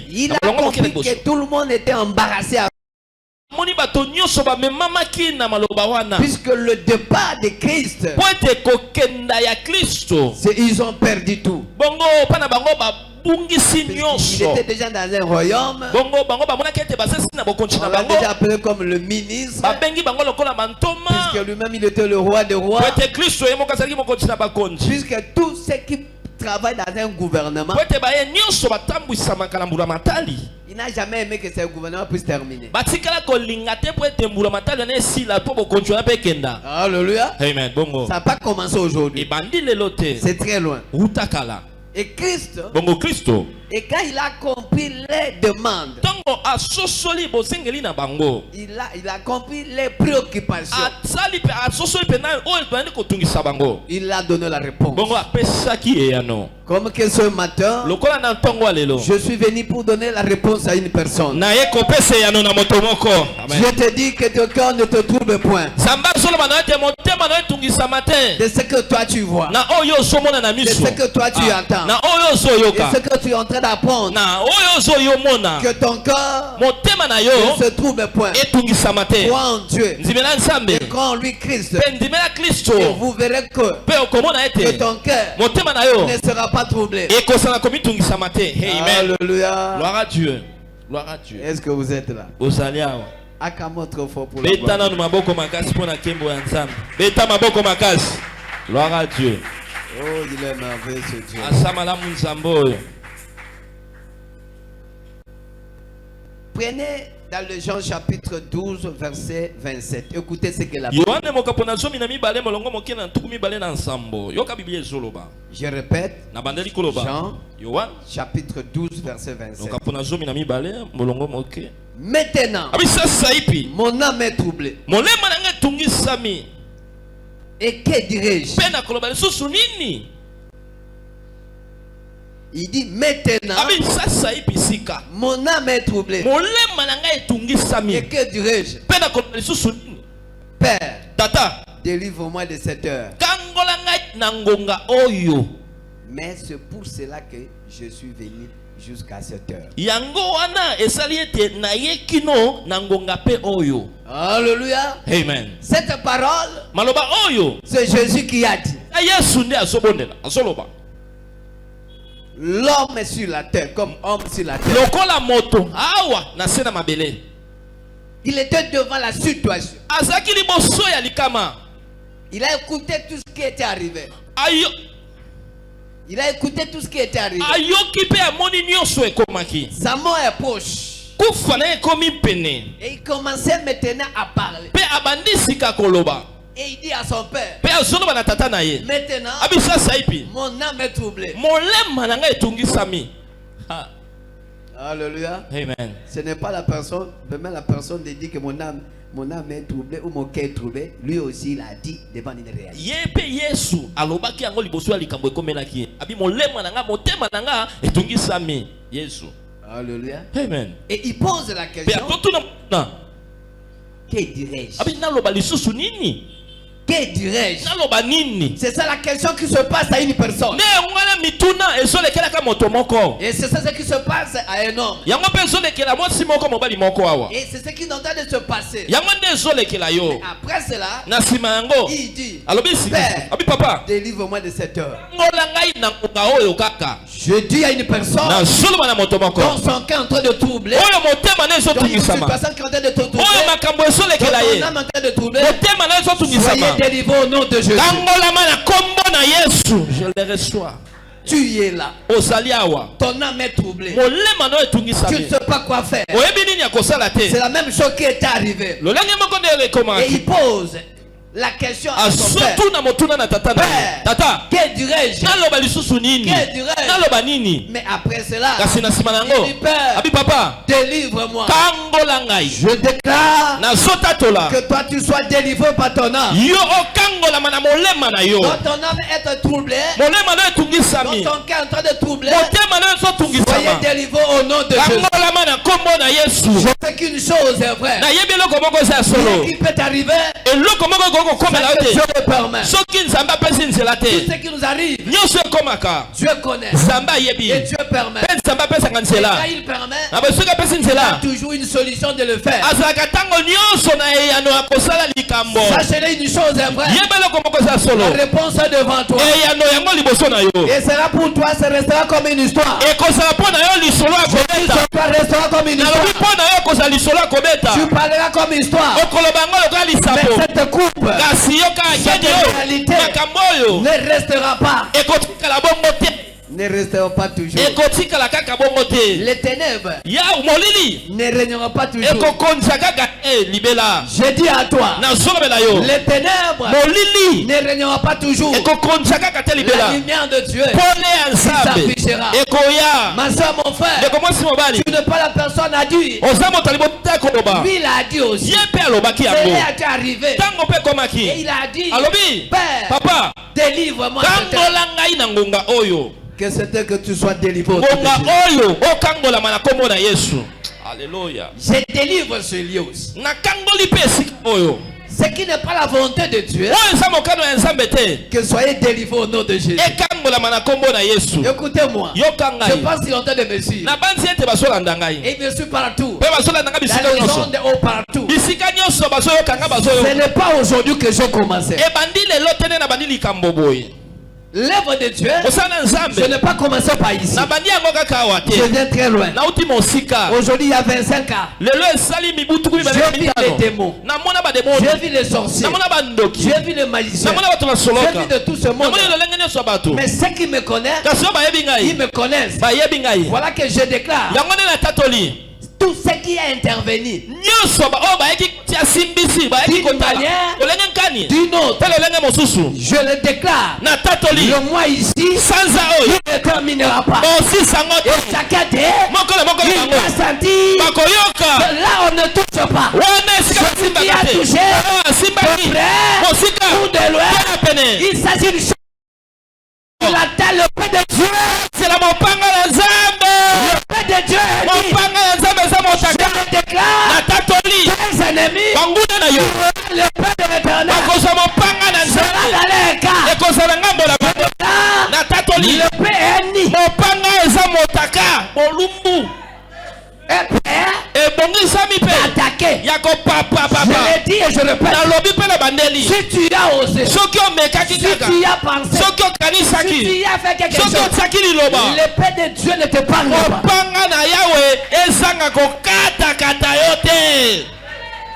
Il a compris que tout le monde était embarrassé. Puisque le départ de Christ, ils ont perdu tout. Il était déjà dans un royaume. On l'a déjà appelé comme le ministre. Puisque lui-même il était le roi des rois. Puisque tous ceux qui travaillent dans un gouvernement, il n'a jamais aimé que ce gouvernement puisse terminer. Alléluia. Amen. Ça n'a pas commencé aujourd'hui. C'est très loin. Et Christ, et quand il a compris les demandes, il a compris les préoccupations, il a donné la réponse. Comme que ce matin, je suis venu pour donner la réponse à une personne. Je te dis que ton cœur ne te trouble point de ce que toi tu vois, de ce que toi tu entends, de ce que tu es en train d'apprendre, que ton cœur ne se trouble point. Crois en Dieu et crois en lui Christ, et vous verrez que ton cœur ne sera pas troublé. Alléluia. Gloire à Dieu. Gloire à Dieu. Est-ce que vous êtes là? Akamo trop fort pour la gloire à Dieu. Oh, il est merveilleux ce Dieu. Prenez dans le Jean chapitre 12 verset 27. Écoutez ce que la Bible dit. Je répète. Jean chapitre 12 verset 27. Maintenant, mon âme est troublée. Et que dirais-je? Il dit maintenant, mon âme est troublée. Et que dirais-je? Père, délivre-moi de cette heure. Mais c'est pour cela que je suis venu jusqu'à cette heure. Alléluia. Amen. Cette parole, c'est Jésus qui a dit. L'homme est sur la terre comme homme sur la terre. Il était devant la situation. Il a écouté tout ce qui était arrivé. Il a écouté tout ce qui était arrivé. Sa mort est proche. Et il commençait maintenant à parler. Et il dit à son père, maintenant, mon âme est troublée. Alléluia. Amen. Ce n'est pas la personne, même la personne qui dit que mon âme est troublée ou mon cœur est troublé. Lui aussi, il a dit devant une réalité. Alléluia. Amen. Et il pose la question, que dirais-je? Que dirais-je? C'est ça la question qui se passe à une personne. Et c'est ça ce qui se passe à un homme. Et c'est ce qui est en train de se passer. Mais après cela, il dit, Père, délivre-moi de cette heure. Je dis à une personne dont son cœur est en train de troubler, dont une personne qui est en train de te troubler, dont ton âme est en train de troubler, soyez délivré au nom de Jésus. Je le reçois. Tu es là. Ton âme est troublée. Tu ne sais pas quoi faire. C'est la même chose qui est arrivée. Et il pose la question à son père. Père, que dirais-je? Que dirais-je? Mais après cela, il dit, Père, délivre-moi. Je déclare que toi tu sois délivré par ton âme. Quand ton âme est troublée, quand ton cœur est en train de troubler, soyez délivré au nom de Jésus. Je sais qu'une chose est vraie. Ce qui peut arriver, c'est que Dieu le permet. Tout ce qui nous arrive, Dieu connaît. Et Dieu permet. Et quand il permet, il a toujours une solution de le faire. Sachez une chose est vraie. La réponse est devant toi. Et sera pour toi, ça restera comme une histoire. Ça restera comme une histoire. Tu parleras comme une histoire. Mais cette coupe, cette réalité ne restera pas. Ne restera pas toujours. Les ténèbres ne régneront pas toujours. Je dis à toi, les ténèbres ne régneront pas toujours. La lumière de Dieu s'affichera. Ma soeur, mon frère, tu n'es pas la personne à dire. Lui, il a dit aussi. C'est arrivé. Et il a dit, Père, Papa, délivre-moi. Que c'était que tu sois délivré. Alléluia. Je délivre ce lieu aussi. Ce qui n'est pas la volonté de Dieu, que soyez délivrés au nom de Jésus. Écoutez-moi, je passe si longtemps de me suivre. Et il me suit partout. Dans les ondes haut partout. Ce n'est pas aujourd'hui que j'ai commencé. L'œuvre de Dieu, je n'ai pas commencé par ici. Je viens très loin. Aujourd'hui, il y a 25 ans. J'ai vu les démons. J'ai vu les sorciers. J'ai vu les magiciens. J'ai vu de tout ce monde. Mais ceux qui me connaissent, ils me connaissent. Voilà que je déclare. Tout ce qui est intervenu d'une manière, d'une autre, je le déclare. Le mois ici, il ne terminera pas. Et chacun d'eux, il va sentir que là on ne touche pas. Ce qui a touché, de près ou de loin, il s'agit d'une chose. Il atteint le paix de Dieu. C'est la mopanga la zambe. Le paix de Dieu. Mopanga la zambe ça motaka. Je déclare. Tes ennemis. Banguna na yo. Le paix de l'Éternel. Bakosa mopanga na zambe. Sera dans les cas. Ekosa na ngambo la baba. Na tatoli. Le paix est ni. Mopanga za motaka. Bolumbu. Et attaqué. Je l'ai dit et je répète. Si tu as osé, si tu as pensé, si tu as fait quelque chose, l'épée de Dieu ne te parle pas.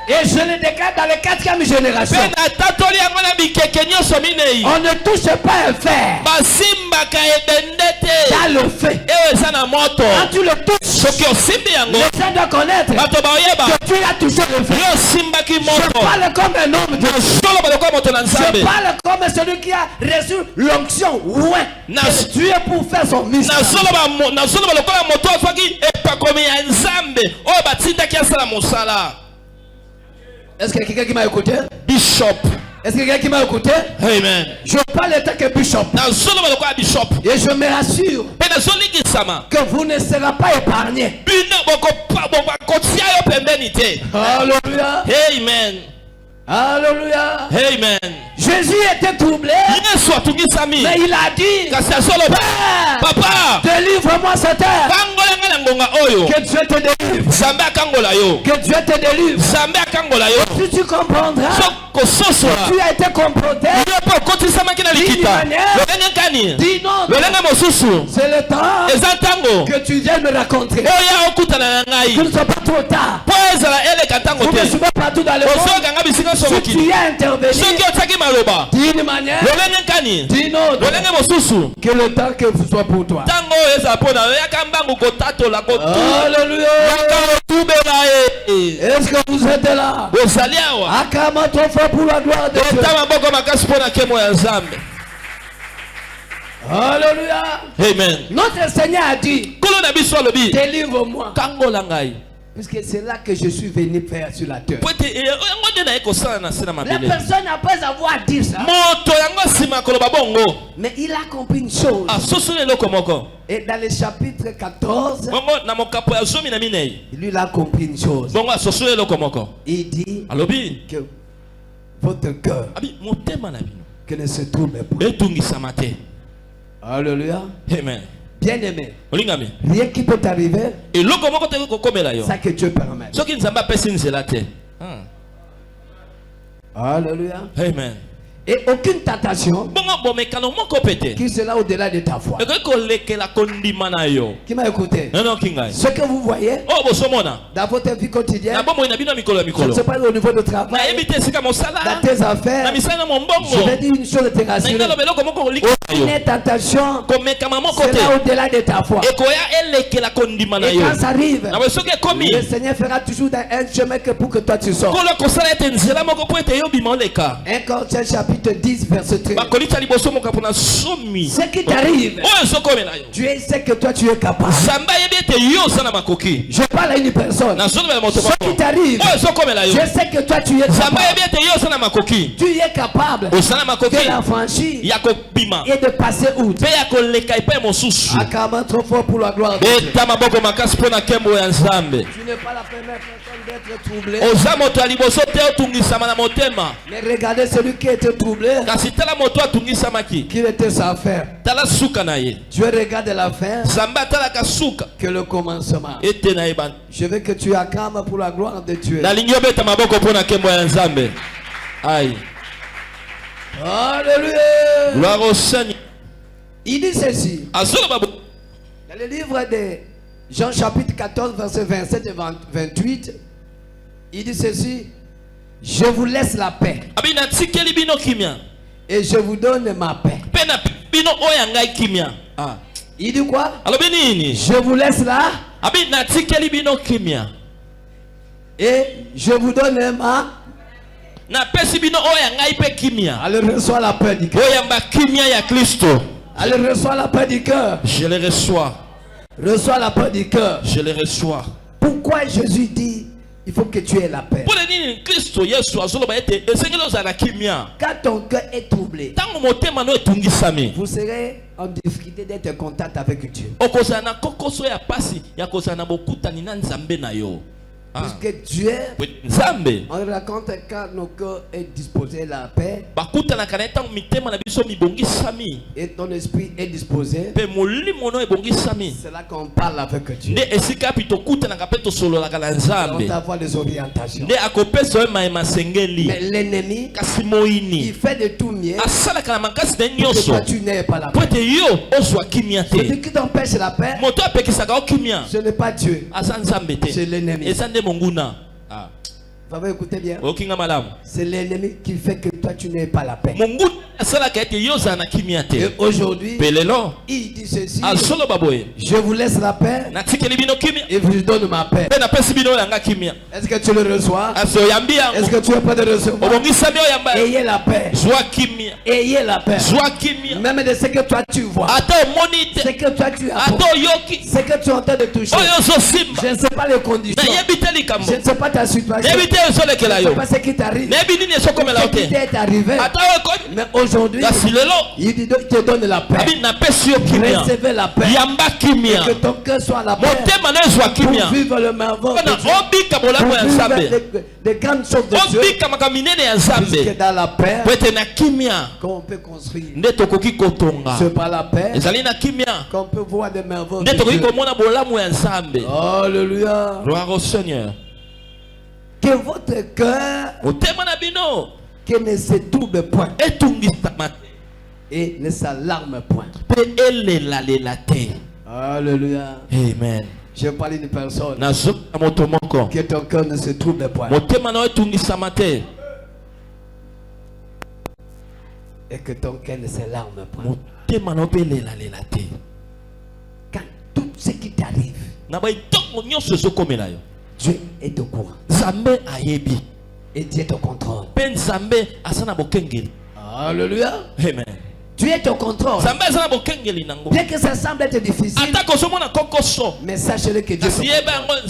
Et je le déclare dans la 4e génération. On ne touche pas un fer dans le feu. Quand tu le touches, les gens doivent connaître que tu as touché le feu. Je parle comme un homme de Dieu. Je parle comme celui qui a reçu l'onction. Ouais. Dieu pour faire son mission. Est-ce qu'il y a quelqu'un qui m'a écouté? Bishop. Est-ce qu'il y a quelqu'un qui m'a écouté? Amen. Je parle en tant que bishop. Et je me rassure que vous ne serez pas épargnés. Alléluia. Amen. Alléluia. Amen. Jésus était troublé. Mais il a dit, Papa, délivre-moi cette terre. Que Dieu te délivre. Que Dieu te délivre. Si tu comprendras, tu as été confronté d'une manière, d'une autre. C'est le temps que tu viennes me raconter. Que ne soit pas trop tard. Vous ne soyez pas partout dans le monde. Si tu es intervenu d'une manière, d'une autre, que le temps que ce soit pour toi. Alléluia. Est-ce que vous êtes là? Acclame ton frère pour la gloire de Dieu. Alléluia. Amen. Notre Seigneur a dit, délivre-moi. Puisque c'est là que je suis venu faire sur la terre. La personne après avoir dit ça, mais il a compris une chose. Et dans le chapitre 14, lui il a compris une chose. Il dit que votre cœur que ne se trouble pas. Alléluia. Amen. Bien-aimé, rien qui peut t'arriver, ça que Dieu permet. Alléluia. Amen. Et aucune tentation qui sera au-delà de ta foi. Qui m'a écouté? Ce que vous voyez dans votre vie quotidienne, je ne sais pas au niveau de travail, dans tes affaires, je vais dire une chose de te rassurer. Aucune tentation sera au-delà de ta foi. Et quand ça arrive, le Seigneur fera toujours un chemin pour que toi tu sors. 1 Corinthiens chapitre 10 verset 13. Ce qui t'arrive, Dieu sait que toi tu es capable. Je parle à une personne. Ce qui t'arrive, Dieu sait que toi tu es capable. Tu es capable de la franchir et de passer outre. Acclamons trop fort pour la gloire de Dieu. Tu n'es pas la première personne d'être troublé. Mais regardez celui qui était troublé, qu'il était sans faire. Dieu regarde la fin que le commencement. Je veux que tu acclames pour la gloire de Dieu. Alléluia. Gloire au Seigneur. Il dit ceci dans le livre de Jean chapitre 14 verset 27 et 28. Il dit ceci: je vous laisse la paix et je vous donne ma paix. Il dit quoi? Je vous laisse là et je vous donne ma. Alors reçois la paix du cœur. Alors reçois la paix du cœur. Je le reçois. Reçois la paix du cœur. Je le reçois. Pourquoi Jésus dit il faut que tu aies la paix? Quand ton cœur est troublé, vous serez en difficulté d'être en contact avec Dieu. Puisque Dieu, on raconte quand nos cœurs est disposé la paix et ton esprit est disposé, c'est là qu'on parle avec Dieu. On t'envoie les orientations. Mais l'ennemi, il fait de tout mieux pour que toi tu n'aies pas la paix. Celui qui t'empêche la paix, ce n'est pas Dieu, c'est l'ennemi. Vous avez écouté bien? C'est l'ennemi qui fait que toi tu n'aies pas la paix. Et aujourd'hui, il dit ceci: je vous laisse la paix et vous donne ma paix. Est-ce que tu le reçois? Est-ce que tu es prêt de recevoir? Ayez la paix. Ayez la paix. Même de ce que toi tu vois, ce que toi tu as, ce que tu es en train de toucher. Je ne sais pas les conditions. Je ne sais pas ta situation. Je ne sais pas ce qui t'arrive. Ce qui t'est arrivé. Mais aujourd'hui, il te donne la paix. Recevez la paix. Et que ton cœur soit la paix. Pour vivre le merveilleux de Dieu. Pour vivre des grandes choses de Dieu. Puisque dans la paix qu'on peut construire. C'est par la paix qu'on peut voir des merveilles de Dieu. Alléluia. Gloire au Seigneur. Que votre cœur que ne se trouble point et ne s'alarme point. Alléluia. Amen. Je parle d'une personne que ton cœur ne se trouble point et que ton cœur ne s'alarme point. Quand tout ce qui t'arrive, Dieu est au courant. Et Dieu est au contrôle. Alléluia. Amen. Dieu est au contrôle. Bien que ça semble être difficile, mais sachez-le que Dieu est au contrôle.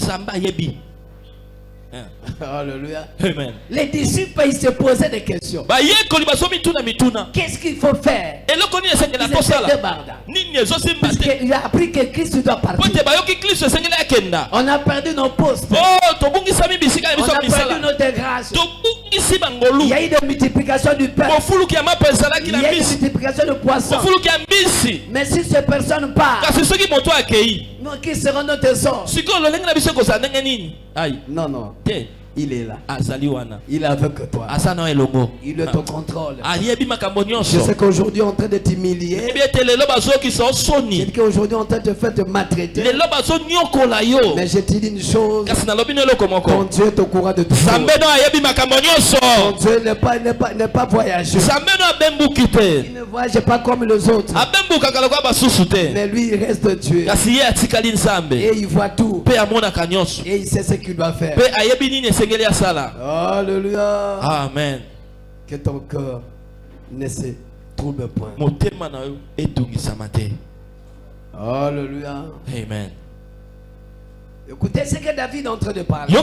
Alléluia. Amen. Les disciples, ils se posaient des questions. Qu'est-ce qu'il faut faire? Ils étaient débordants. Parce qu'il a appris que Christ doit partir. On a perdu nos postes. On a perdu notre grâce. Il y a eu une multiplication du pain. Il y a eu une multiplication de poissons. Mais si ces personnes partent, qui seront notre sort? Non, non. Il est là. Il est avec toi. Il est au contrôle. Je sais qu'aujourd'hui on est en train de t'humilier. Je dis qu'aujourd'hui on est en train de te faire te maltraiter. Mais je te dis une chose. Ton Dieu est au courant de tout. Ton Dieu n'est pas voyageur. Il ne voyage pas comme les autres. Mais lui il reste Dieu. Et il voit tout. Et il sait ce qu'il doit faire. Alléluia. Amen. Que ton cœur ne se trouble point. Alléluia. Amen. Écoutez ce que David est en train de parler. Dans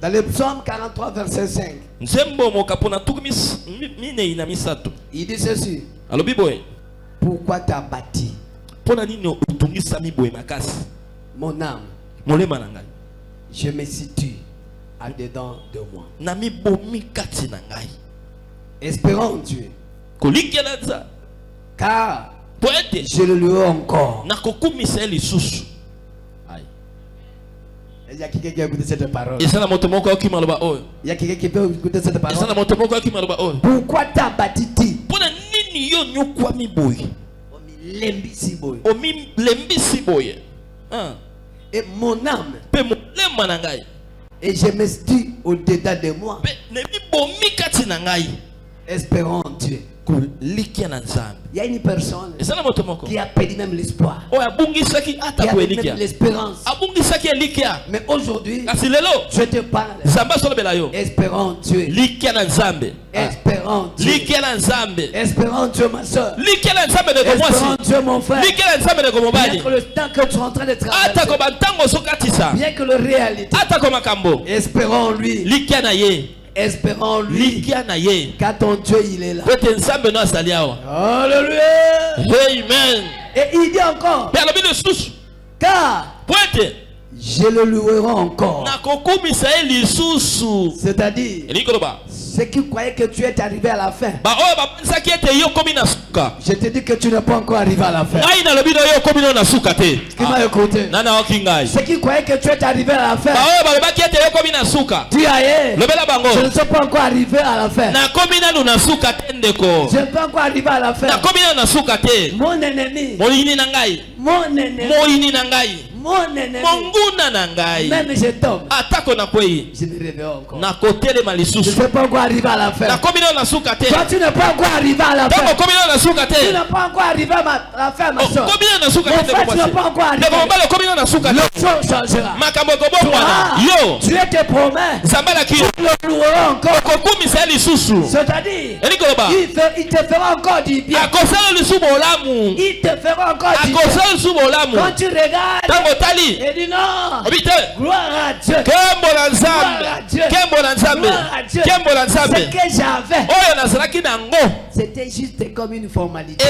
le psaume 43 verset 5. Il dit ceci. Pourquoi t'as bâti mon âme? Je me situe à dedans de moi. Espérons Dieu. Car je le louerai encore. Il y a quelqu'un qui a écouté cette parole. Il y a quelqu'un qui peut écouter cette parole. Pourquoi t'as bâti? Et mon âme. Et je me situe au-dedans de moi. Espérons Dieu. Il y a une personne qui a perdu même l'espoir, qui a perdu même l'espérance. Mais aujourd'hui, je te parle. Espérons Dieu. Espérons Dieu. Espérons Dieu, ma soeur. Espérons Dieu, mon frère. Bien que le temps que tu es en train de travailler, bien que le réalité, espérons lui. Espérons lui. Car ton Dieu il est là. Alléluia. Amen. Et il dit encore. Car je le louerai encore. C'est-à-dire, ceux qui croyaient que tu es arrivé à la fin, je te dis que tu n'es pas encore arrivé à la fin. Qui m'a écouté? Ceux qui croyaient que tu es arrivé à la fin, dis aïe, je ne suis pas encore arrivé à la fin. Je ne peux pas encore arriver à la fin. Mon ennemi, même je tombe, je me réveille encore. Je ne peux pas encore arriver à la fin. Toi tu n'es pas encore arrivé à la fin. Tu n'es pas encore arrivé à la fin, ma soeur. Mon frère, tu n'es pas encore arrivé. Le jour changera. Toi, tu es tes promesses. Tu le loueras encore. C'est-à-dire, il te fera encore du bien. Il te fera encore du bien. Quand tu regardes, et dis non, gloire à Dieu. Gloire à Dieu. Ce que j'avais, c'était juste comme une formalité.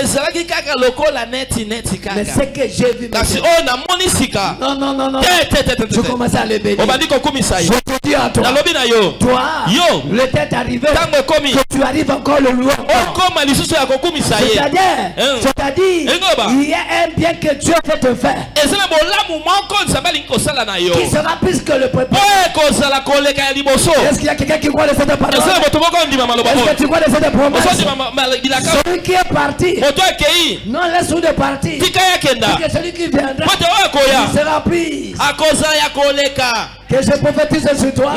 Mais ce que j'ai vu, non, je commence à le bénir. Je te dis à toi, le temps est arrivé que tu arrives encore le louer. C'est-à-dire, il y a un bien que Dieu veut te faire, qui sera plus que le premier. Est-ce qu'il y a quelqu'un qui croit de cette parole? Est-ce que tu crois de cette promesse? Celui qui est parti, non, laisse-nous de partir. Que celui qui viendra, il sera pris. Que je prophétise sur toi.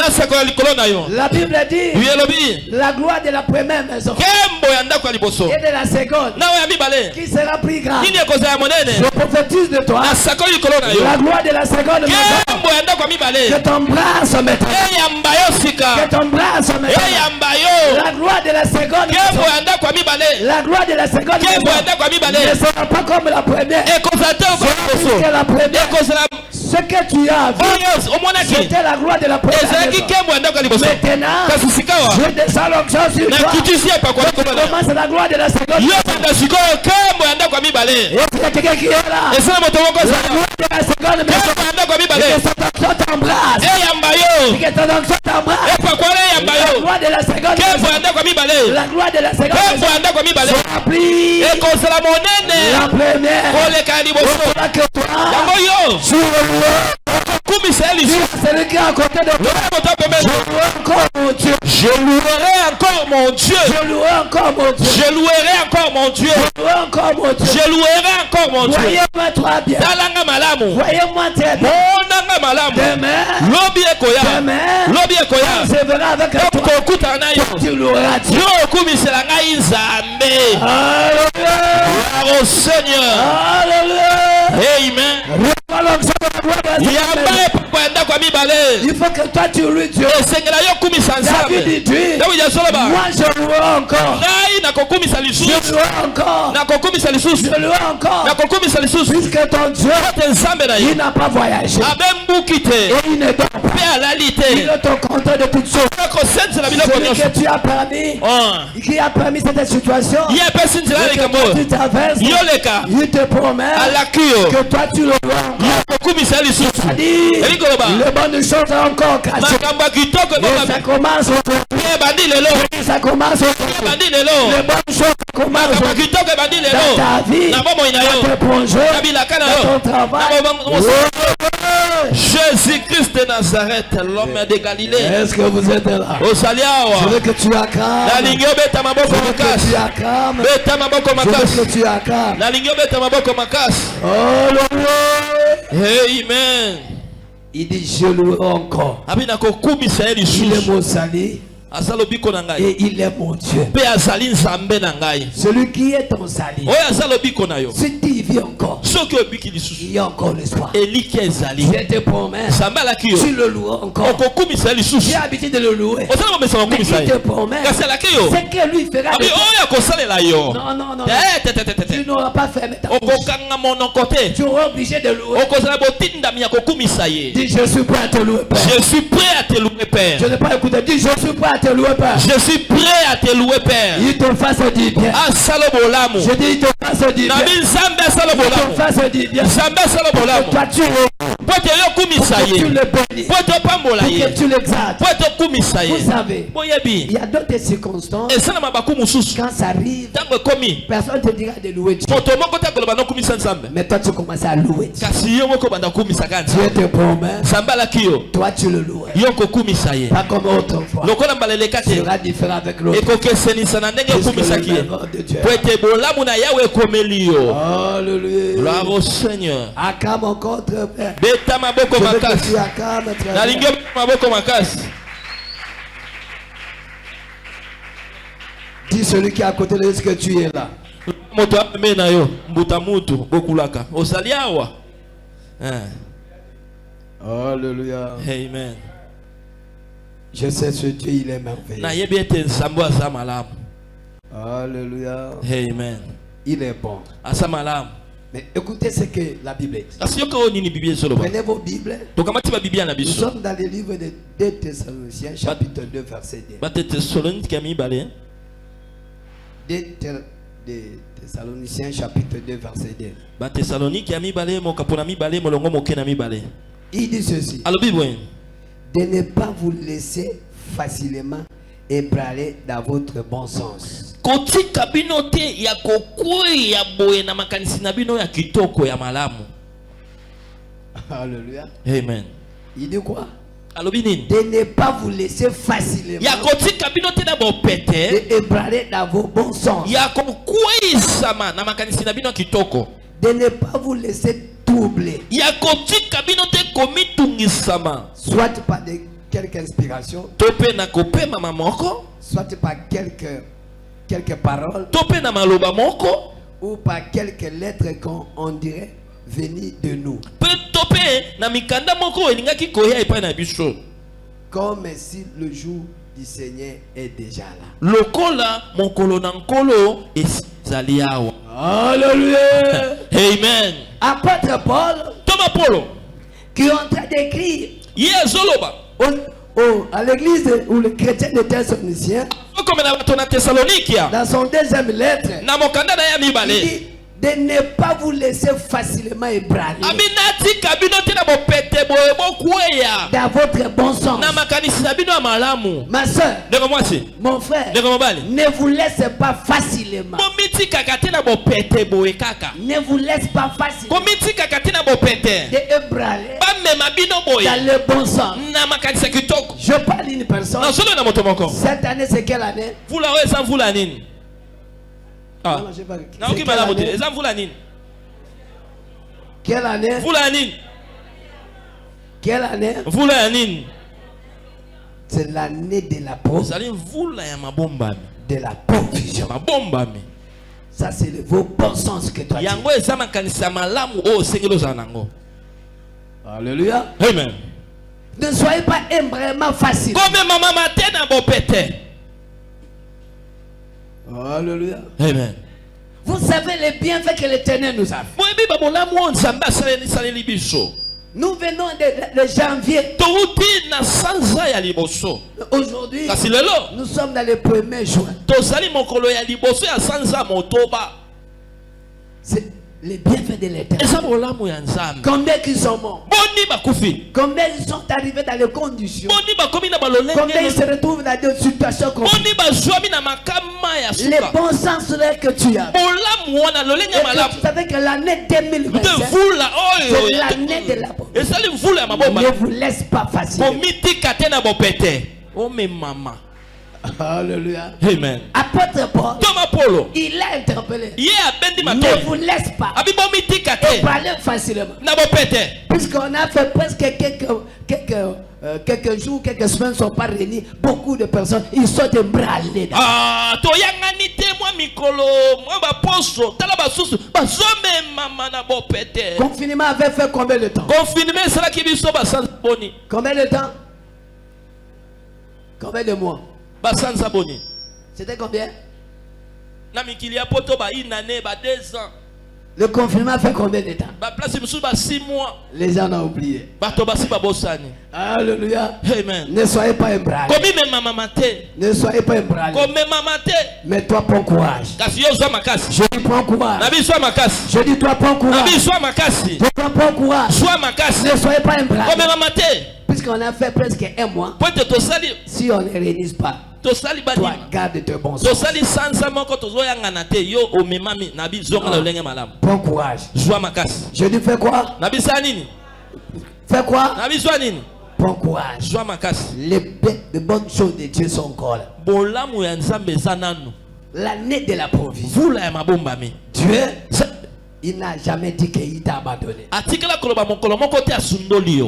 La Bible dit, la gloire de la première maison et de la seconde, qui sera pris grave. Je prophétise de toi, la gloire de la seconde maison, que ton bras se mettra. Que ton bras se mettra. La gloire de la seconde maison, la gloire de la seconde maison ne sera pas comme la première. C'est la première. Ce que tu as vu, c'était la gloire de la première maison. Maintenant, je descends l'onction sur toi. Je commence la gloire de la seconde maison. Et il y a quelqu'un qui est là. La gloire de la seconde maison. Et que ton embrasse. Que ton onction t'embrasse. La gloire de la seconde maison. La gloire de la seconde maison. Soit remplie. La première. Que toi. Sur le celui qui est à côté de toi. Je louerai encore mon Dieu. Je louerai encore mon Dieu. Je louerai encore mon Dieu. Je louerai encore mon Dieu. Je louerai encore mon Dieu. Voyez-moi toi bien. Voyez-moi très bien. Demain. Je verrai avec toi. Tu loueras Dieu. Alléluia. Seigneur. Alléluia. Amen. Il faut que toi tu loues Dieu. David dit, moi je louerai encore. Je louerai encore. Je louerai encore. Puisque ton Dieu, il n'a pas voyagé. Et il ne dort pas. Il est au contrôle de toutes choses. Celui que tu as permis, qui a permis cette situation, que tu traverses, il te promet que toi tu le loueras encore. C'est-à-dire, le bon de choses est encore caché. Et ça commence aujourd'hui. Ça commence aujourd'hui. Le bon de choses commence aujourd'hui. Dans ta vie, dans tes projets, dans ton travail. Jésus-Christ de Nazareth, l'homme de Galilée. Est-ce que vous êtes là? Je veux que tu acclames. Je veux que tu acclames. Amen. Il dit je louerai encore. Il est mon salut. Et il est mon Dieu. Celui qui est ton salut. Si tu y vis encore, il y a encore l'espoir. Je te promets, tu le loueras encore. J'ai l'habitude de le louer. Mais il te promet, c'est que lui fera des choses. Non. Tu n'auras pas fermé ta bouche. Tu auras obligé de louer. Dis je suis prêt à te louer, Père. Je suis prêt à te louer, Père. Je n'ai pas écouté. Dis je suis prêt à te louer, Père. Je suis prêt à te louer, Père. Il te fasse du bien. Je dis il te fasse du bien. Il te fasse du bien. Toi tu le bénis. Pour que tu l'exaltes. Vous savez, il y a d'autres circonstances. Quand ça arrive, personne ne te dira de louer Dieu. Mais toi tu commences à louer Dieu. Dieu te promet. Toi tu le loues. Pas comme autrefois. Tu seras différent avec l'autre. Alléluia. Gloire au Seigneur. Acclame encore très bien. Dis celui qui est à côté de ce que tu es là. Alléluia. Amen. Je sais ce Dieu, il est merveilleux. Alléluia. Amen. Il est bon. Mais écoutez ce que la Bible dit. Prenez vos Bibles. Nous sommes dans le livre de 2 Thessaloniciens, chapitre 2, verset 2. 2 Thessaloniciens, chapitre 2, verset 2. Il dit ceci. De ne pas vous laisser facilement ébranler dans votre bon sens. Alléluia. Amen. Il dit quoi? De ne pas vous laisser facilement ébranler dans vos bons sens. De ne pas vous laisser troubler. Soit par quelque inspiration, soit par quelques paroles, ou par quelques lettres qu'on dirait venir de nous. Comme si le jour du Seigneur est déjà là. Alléluia. Amen. Apôtre Paul, qui est en train d'écrire à l'église où le chrétien de Thessaloniciens, dans son deuxième lettre, il dit de ne pas vous laisser facilement ébranler dans votre bon sens. Ma soeur, mon frère, ne vous laissez pas facilement. Ne vous laisse pas facilement d'ébranler dans le bon sens. Je parle d'une personne. Cette année, c'est quelle année? Ah. Non, je sais pas. Quelle année? Quelle année? Quelle année? C'est l'année de la provision. De la provision. Ça, c'est le beau bon sens que toi tu as. Alléluia. Amen. Ne soyez pas vraiment facile. Alléluia. Amen. Vous savez les bienfaits que l'Éternel nous a fait. Nous venons de janvier. Aujourd'hui, nous sommes dans le 1er juin. C'est les bienfaits de l'Éternel. Combien qui sont morts? Combien ils sont arrivés dans les conditions? Combien ils se retrouvent dans des situations comme ça? Les bons sens que tu as. Et que tu savais que l'année 2025, c'est l'année de la provision. Ne vous laisse pas facilement. Alléluia. Amen. Apôtre Paul, il a interpellé. Ne vous laisse pas parler facilement. Puisqu'on a fait presque quelques jours, quelques semaines ne sont pas réunis. Beaucoup de personnes, ils sont ébranlés. Confinement avait fait combien de temps? Combien de temps? Combien de mois? C'était combien? Le confinement fait combien de temps? Les gens ont oublié. Alléluia. Amen. Ne soyez pas ébranlés. Ne soyez pas ébranlés. Mais toi, prends courage. Je dis prends courage. Je dis toi, prends courage. Je prends courage. Ne soyez pas ébranlés. Puisqu'on a fait presque un mois, si on ne réunit pas, toi garde tes bons sens. Prends courage. Je dis fais quoi? Fais quoi? Prends courage. Les bonnes choses de Dieu sont encore là. L'année de la provision. Dieu, il n'a jamais dit qu'il t'a abandonné.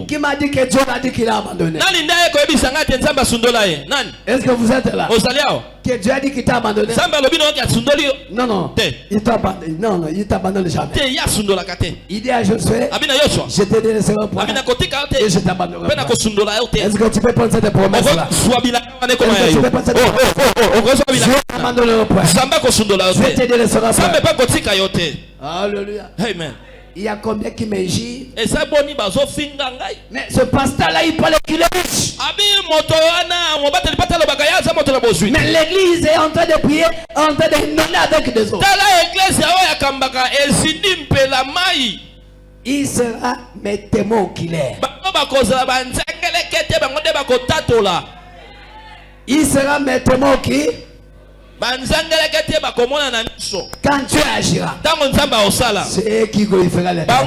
Qui m'a dit que Dieu m'a dit qu'il a abandonné? Est-ce que vous êtes là? Que Dieu a dit qu'il t'a abandonné? Non, non. Il t'a abandonné. Non, non, il t'a abandonné jamais. Il dit à Josué, je t'ai donné ce point et je t'abandonnerai pas. Est-ce que tu peux prendre cette promesse-là? Est-ce que tu peux prendre cette promesse? Je t'abandonnerai pas. Je t'ai donné ce point. Alléluia. Amen. Il y a combien qui me gît? Mais ce pasteur-là, il parle qu'il est riche. Mais l'église est en train de prier, en train de inonder avec des autres. Il sera mes témoins oculaires. Il sera mes témoins oculaires. Quand tu agiras, c'est eux qui glorifiera l'Éternel.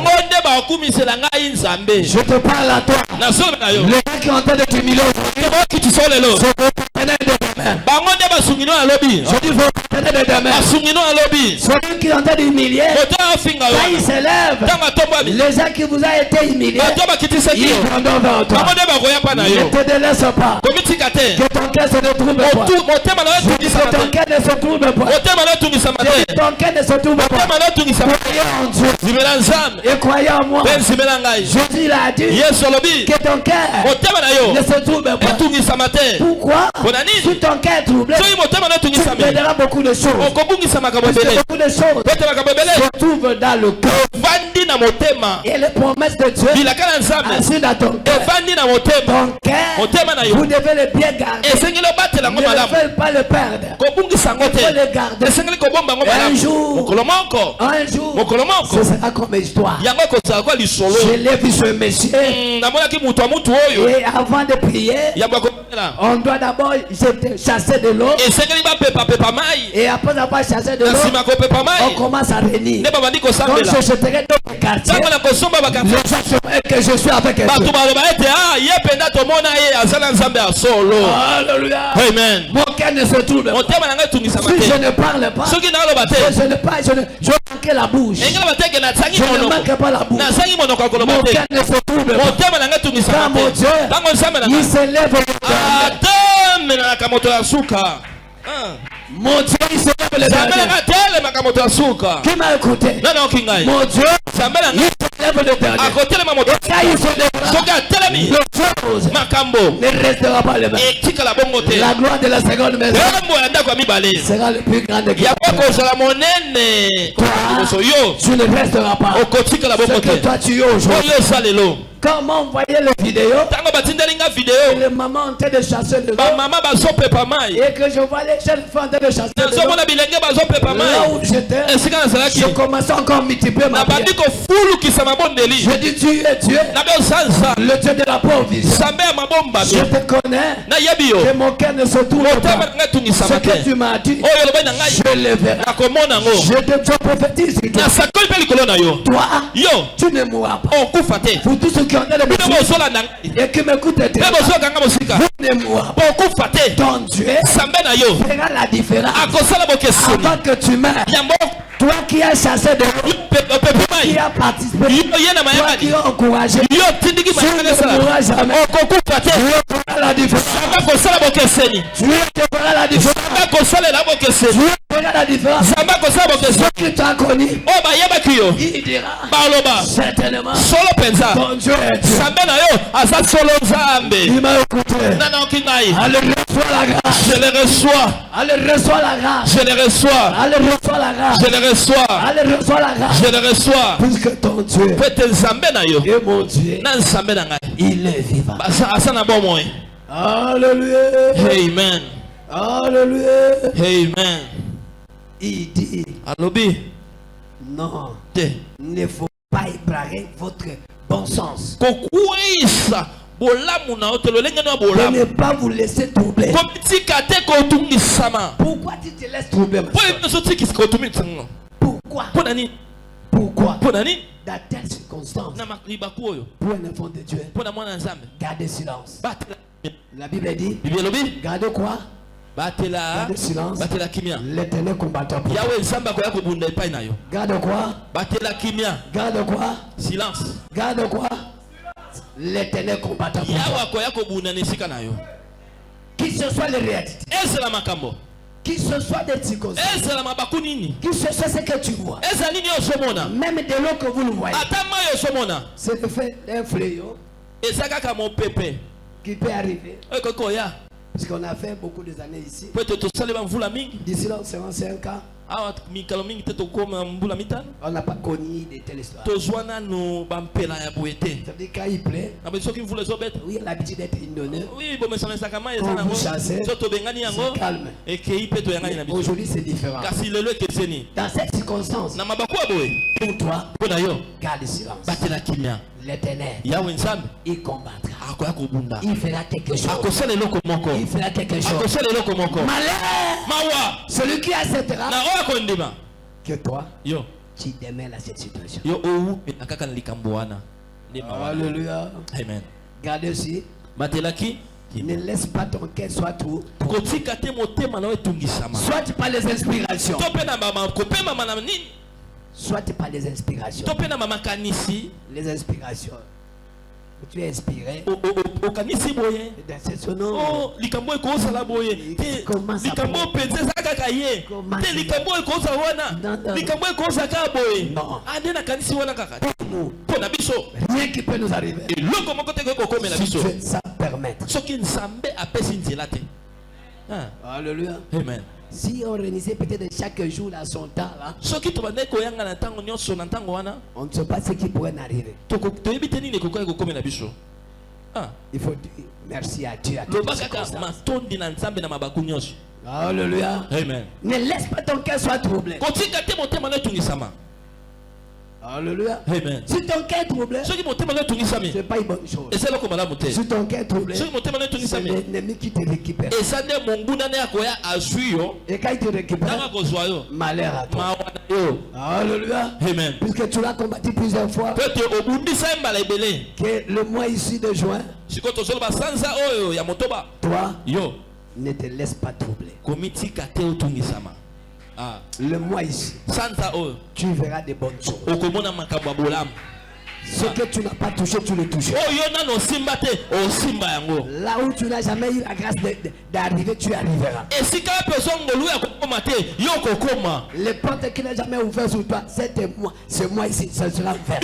Je te parle à toi. Les gens qui ont en train de t'humilier, je dis vos partenaires de demain. Celui qui est en train d'humilier, quand il s'élève, les gens qui vous ont été humiliés, ils viendront vers toi. Ne te délaisse pas. Que ton cœur se retrouve pas. Je dis que ton cœur ne se trouve pas. Ton cœur ne se trouve pas. Croyez en Dieu et croyez en moi. Jésus l'a dit que ton cœur ne se trouve pas. Pourquoi? Si ton cœur est troublé, tu perdras beaucoup de choses. Parce que beaucoup de choses se trouvent trouve dans le cœur. Et les promesses de Dieu assis dans ton cœur. Ton cœur, vous devez le bien garder. Ne veulent pas le perdre. Il faut le garder. Un jour, ce sera comme histoire. Je l'ai vu ce monsieur. Et avant de prier, on doit d'abord chasser de l'eau. Et après avoir chassé de l'eau, on commence à réunir. Donc je jeterai dans le quartier. Les gens sauraient que je suis avec Dieu. Alléluia. Amen. Mon cœur ne se trouble pas. Si je ne parle pas, je manque la bouche. Je ne manque pas la bouche. Mon cœur ne se trouble pas. Car mon Dieu, il s'élève au mon Dieu, il se lève le dernier. Qui m'a écouté? Mon Dieu, il se lève le dernier. Et quand il se lèvera, le chose ne restera pas le même. La gloire de la seconde maison sera le plus grand de toi, tu ne resteras pas. Ce que toi tu es aujourd'hui. Quand on voyait les vidéos, et les mamans en train de chasser de l'eau, et que je vois les jeunes filles en train de chasser de l'eau, là où j'étais, je commençais encore à multiplier ma prière. Je dis tu es Dieu, le Dieu de la provision. Je te connais, que mon cœur ne se tourne pas. Ce que tu m'as dit, je le verrai. Je te prophétise. Toi, tu ne mourras pas. Pour tous ceux qui ont et qui m'écoutent, vous ne mourrez pas. Ton Dieu fera la différence. Avant que tu meurs, toi qui as chassé de l'eau, qui as participé, toi qui as encouragé, tu ne mourras jamais. Tu feras la différence. Tu feras la différence. Tu feras la différence. Ceux qui t'ont connu, il dira certainement ton Dieu est Dieu. Il m'a écouté. Allez, reçois la grâce. Je les reçois. Allez, reçois la grâce. Je les reçois. Allez, reçois la grâce. Je les reçois. Allez, reçois la grâce. Je les reçois. Puisque ton Dieu et mon Dieu, il est vivant. Alléluia. Amen. Alléluia. Amen. Il dit, Allobi. non, ne faut pas ébranler votre bon sens. Pour ne pas vous laisser troubler. Pourquoi tu te laisses troubler? Pourquoi? Pourquoi? Dans telle circonstance, pour un enfant de Dieu, gardez silence. La Bible dit, gardez quoi? Gardez silence. L'Éternel combattra pour vous. Garde quoi? Garde quoi? Silence. Garde quoi? L'Éternel combattra pour vous. Qui ce soit les réalités, qui ce soit des circonstances, qui ce soit ce que tu vois, même de l'eau que vous le voyez, c'est le fait d'un fléau qui peut arriver. Parce qu'on a fait beaucoup des années ici. D'ici là, on sera 5 ans. On n'a pas connu de telles histoires. Ça veut dire quand il plaît, oui, il a l'habitude d'être indonné. Quand vous chassez, c'est calme. Aujourd'hui, c'est différent. Dans cette circonstance, pour toi, garde le silence. L'Éternel, il combattra. Il fera quelque chose. Il fera quelque chose. Malheur, celui qui acceptera que toi, tu démêles à cette situation. Alléluia. Amen. Garde aussi. Ne laisse pas ton cœur soit tout. Soit par les inspirations. Soit par les inspirations. Les inspirations. Tu es inspiré. Dans ce nom. Commence à rien qui peut nous arriver. Ça permet. Alléluia. Amen. Si on réunissait peut-être chaque jour à son temps là, on ne sait pas ce qui pourrait arriver. Il faut dire merci à Dieu. Alléluia. Amen. Ne laisse pas ton cœur soit troublé. Alléluia. Amen. Si ton cœur est troublé, c'est pas une bonne chose. Si ton cœur est troublé, c'est l'ennemi qui te récupère. Et quand il te récupère, malheur à toi. Alléluia. Amen. Puisque tu l'as combattu plusieurs fois, que le mois ici de juin, toi, ne te laisse pas troubler. Le mois ici, tu verras des bonnes choses. Ce que tu n'as pas touché, tu le touches. Là où tu n'as jamais eu la grâce d'arriver, tu arriveras. Les portes qu'il n'a jamais ouvertes sur toi, ce mois ici, ça sera ouvert.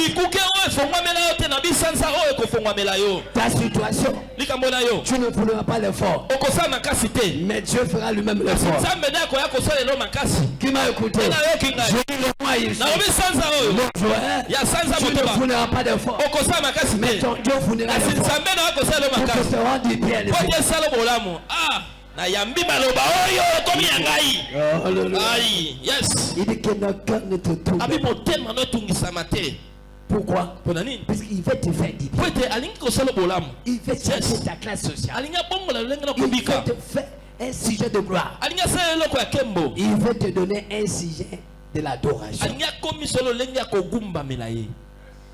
Ta situation, tu ne pourras pas l'effort. Mais Dieu fera lui-même l'effort. Qui m'a écouté? Je dis le mois ici. Le jour, tu ne pourras pas d'effort. Mais ton Dieu fournira l'effort. Pour que te rendre bien les il dit que notre cœur ne te trouble. Pourquoi? Parce qu'il veut te faire du bien. Il veut chercher ta classe sociale. Il veut te faire un sujet de gloire. Il veut te donner un sujet de l'adoration.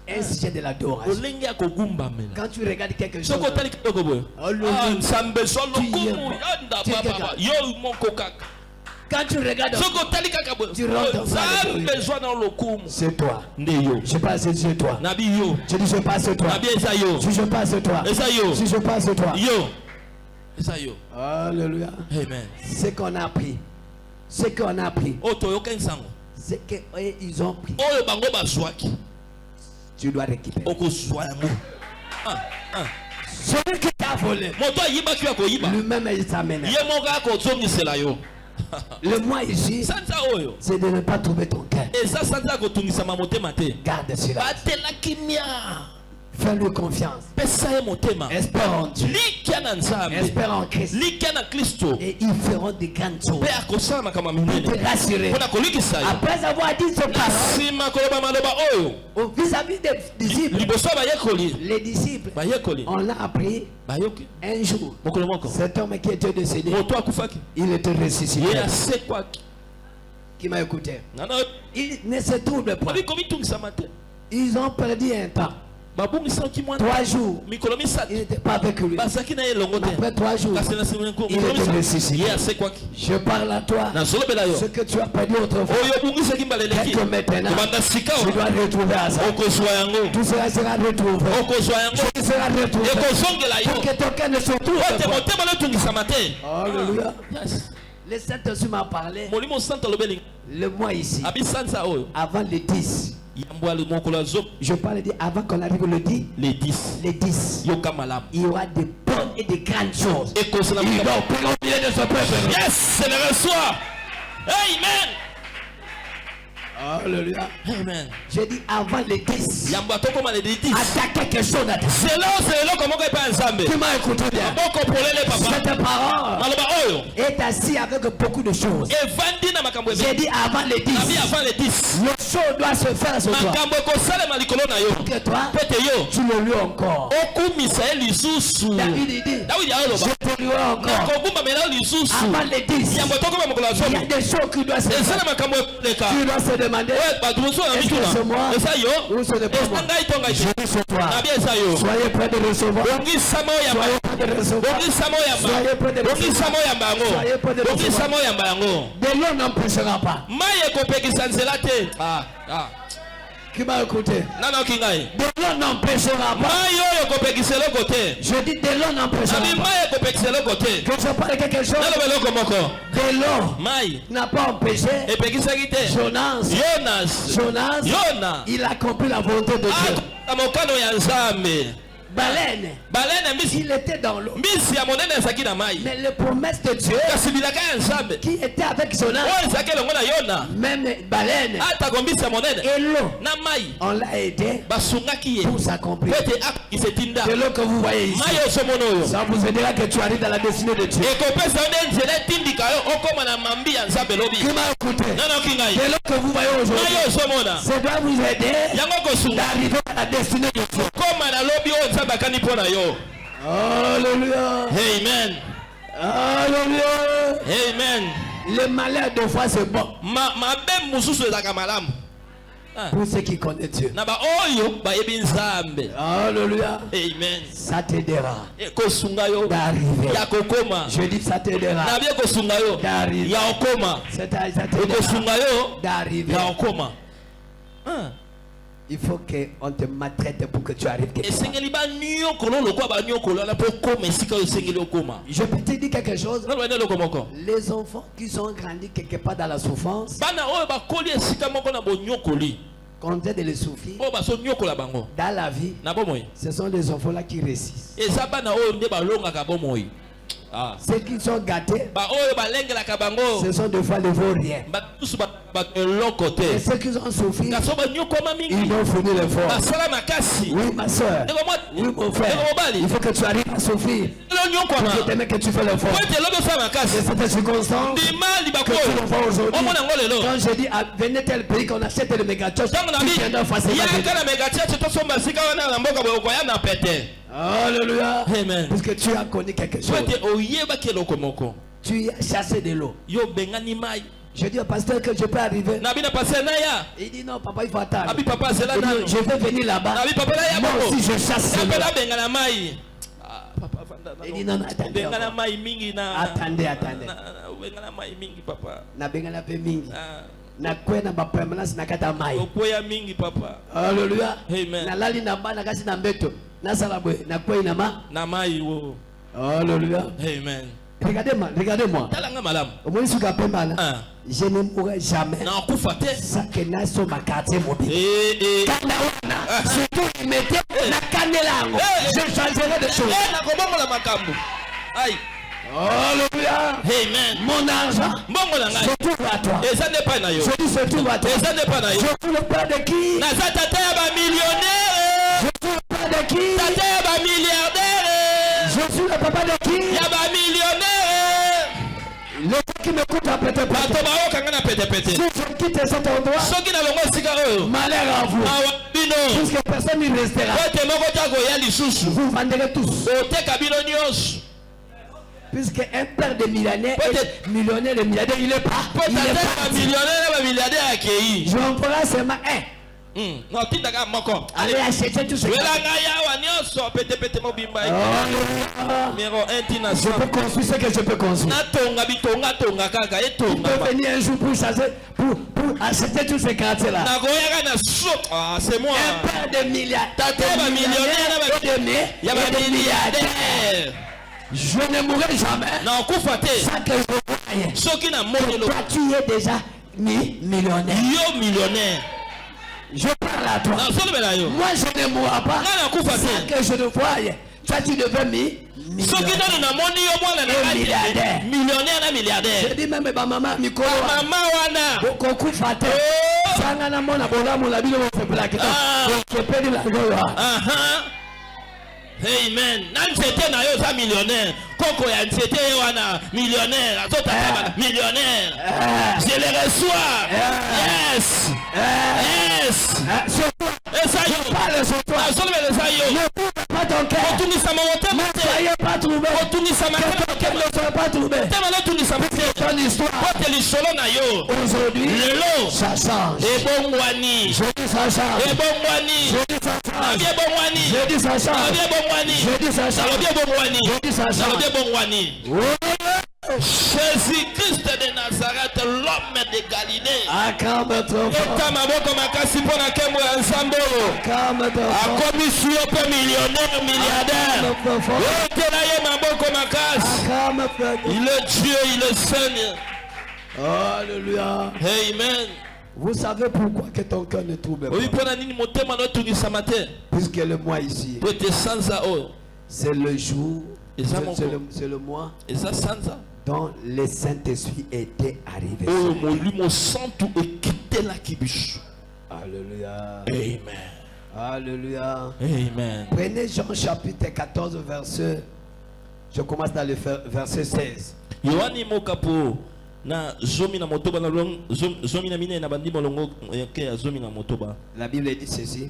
Un sujet de l'adoration. Quand tu regardes quelque chose, quand tu regardes, tu rentres dans le c'est toi. Je passe sur toi. Je dis je passe sur toi. Si je passe sur toi. Si je passe sur toi. Alléluia. Amen. Ce qu'on a appris. Ce qu'on a appris. C'est qu'ils ont pris. Tu dois récupérer. Celui qui t'a volé, lui-même il t'amène. Le mois ici, c'est de ne pas trouver ton cœur. Garde cela. Fais-lui confiance. Espère en Dieu. Espère en Christ. Et ils feront des grandes choses. Pour te rassurer. Après avoir dit ce parole vis-à-vis des disciples, les disciples, on a appris un jour. Cet homme qui était décédé, il était ressuscité. Qui m'a écouté? Il ne se trouble pas. Ils ont perdu un temps. 3 jours, il n'était pas avec lui. Après 3 jours, il était ressuscité. Je parle à toi. Ce que tu as perdu autrefois, que maintenant, tu dois retrouver à ça. Tout cela sera retrouvé. Tout sera retrouvé. Pour que ton cœur ne se trouve pas. Alléluia. Le Saint-Esprit m'a parlé. Le mois ici, avant le 10. Je parle de avant qu'on arrive le 10. Les 10. Il y aura des bonnes et des grandes choses. Il doit opérer au milieu de ce peuple. Yes, c'est le reçoit. Amen. Alléluia. Amen. J'ai dit avant les 10. Attaquer quelque chose à toi. Tu m'as écouté bien. Cette parole est assis avec beaucoup de choses. J'ai dit avant les 10. Le show doit se faire sur toi. Pour que toi, tu le loues encore. David dit, je te louerai encore. Avant les 10. Il y a des choses qui doivent se faire. Tu dois se demander, est-ce que c'est moi ou ce n'est pas moi? Je dis c'est toi. Soyez prêts de recevoir. Soyez prêts de recevoir. Soyez prêts de recevoir. Soyez prêts de recevoir. De l'eau n'empêchera pas. Qui m'a écouté? De l'eau n'empêchera pas. Je dis de l'eau n'empêchera pas. Que je parle quelque chose. De l'eau n'a pas empêché Jonas. Il a compris la volonté de Dieu. Baleine. Il était dans l'eau. Mais les promesses de Dieu qui était avec Jonas, même baleine et l'eau, on l'a aidé pour s'accomplir. C'est l'eau que vous voyez ici. Ça vous aidera que tu arrives dans la destinée de Dieu. Qui m'a écouté? C'est l'eau que vous voyez aujourd'hui. Ça doit vous aider d'arriver à la destinée de Dieu. Alléluia. Amen. Alléluia. Amen. Le malheur de foi c'est bon. Pour ceux qui connaissent Dieu. Alléluia. Amen. Ça t'aidera d'arriver. Je dis ça t'aidera d'arriver. Ça t'aidera d'arriver. Il faut qu'on te maltraite pour que tu arrives quelque part. Je peux te dire quelque chose. Les enfants qui sont grandis quelque part dans la souffrance, quand on dit de les souffrir, dans la vie, ce sont les enfants là qui réussissent. Ceux qui sont gâtés, ce sont des fois les vauriens. Et ceux qui ont souffert, ils vont finir l'effort. Oui, ma soeur, oui, mon frère, il faut que tu arrives à souffrir. Je t'aime que tu fais l'effort. Et cette circonstance que tu le fais aujourd'hui. Quand je dis venez tel pays qu'on achète le méga-church, tu viendras facilement. Alléluia. Amen. Parce que tu as connu quelque chose. Tu as chassé de l'eau. Je dis au pasteur que je peux arriver. Il dit non, papa, il faut attendre. Je vais venir là-bas. Moi aussi, je chasse l'eau. Il dit non, attendez. Attendez. Na kwena ba permanence na kata mai. Alléluia. Na lali na ba na kasi na mbeto. Na salabwe na kwena na mai wo. Alléluia. Amen. Regardez-moi. Au moins si tu mal. Je ne mourrai jamais. Na kufa te. Ça que na so makate mobile. Kana wana. Surtout il mettait na kanelango. Je changerai de choses. Na kobomo la makambo. Aïe. Alléluia. Amen. Mon argent se trouve à toi. Et ça n'est pas naïf. Je dis se trouve à toi. Et ça n'est pas naïf. Je trouve le père de qui? Je suis le père de qui? Je suis le papa de qui? Les gens qui m'écoutent à péter. Si je quitte cet endroit, malheur à vous. Puisque personne n'y restera. Vous vendrez tous. Puisque un père de millionnaire est millionnaire, le milliardaire, il est pas. Il est pas millionnaire. Je en prends seulement un. Allez acheter tout ce que je peux construire ce que je peux construire. Tu peux venir un jour pour chasser, pour acheter tous ces quartiers-là. C'est moi. Un père de milliardaire. Je ne mourrai jamais. Ça que je voyais. Toi, tu es déjà millionnaire. Je parle à toi. Moi, je ne mourrai pas. Ça que je ne voyais. Toi, tu deviens millionnaire. Je dis même ma maman, Mikolo. Beaucoup faté. Sangana mona bola mona bilo se plaquer. Je peux dire la gloire. Amen. N'anzete na yo za millionnaire. Koko ya nzete wana millionnaire. Azota millionnaire. Je le reçois. Yes. Et ça y est. Parle sur toi. Ne coupe pas ton cœur. Ne soyez pas trouvé. Ne soyez pas trouvé. Ton histoire. Aujourd'hui, ça change. Je dis ça change. Je dis ça change. Je dis ça change. Je dis ça change. Je dis ça change. Jésus-Christ de Nazareth, l'homme de Galilée. Acclame-toi. Il est Dieu, il est Seigneur. Alléluia. Amen. Vous savez pourquoi que ton cœur ne trouble pas? Puisque le mois ici, c'est le jour, c'est le mois dont le Saint-Esprit était arrivé. Alléluia. Amen. Alléluia. Amen. Prenez Jean chapitre 14 verset. Je commence dans le verset 16. La Bible dit ceci.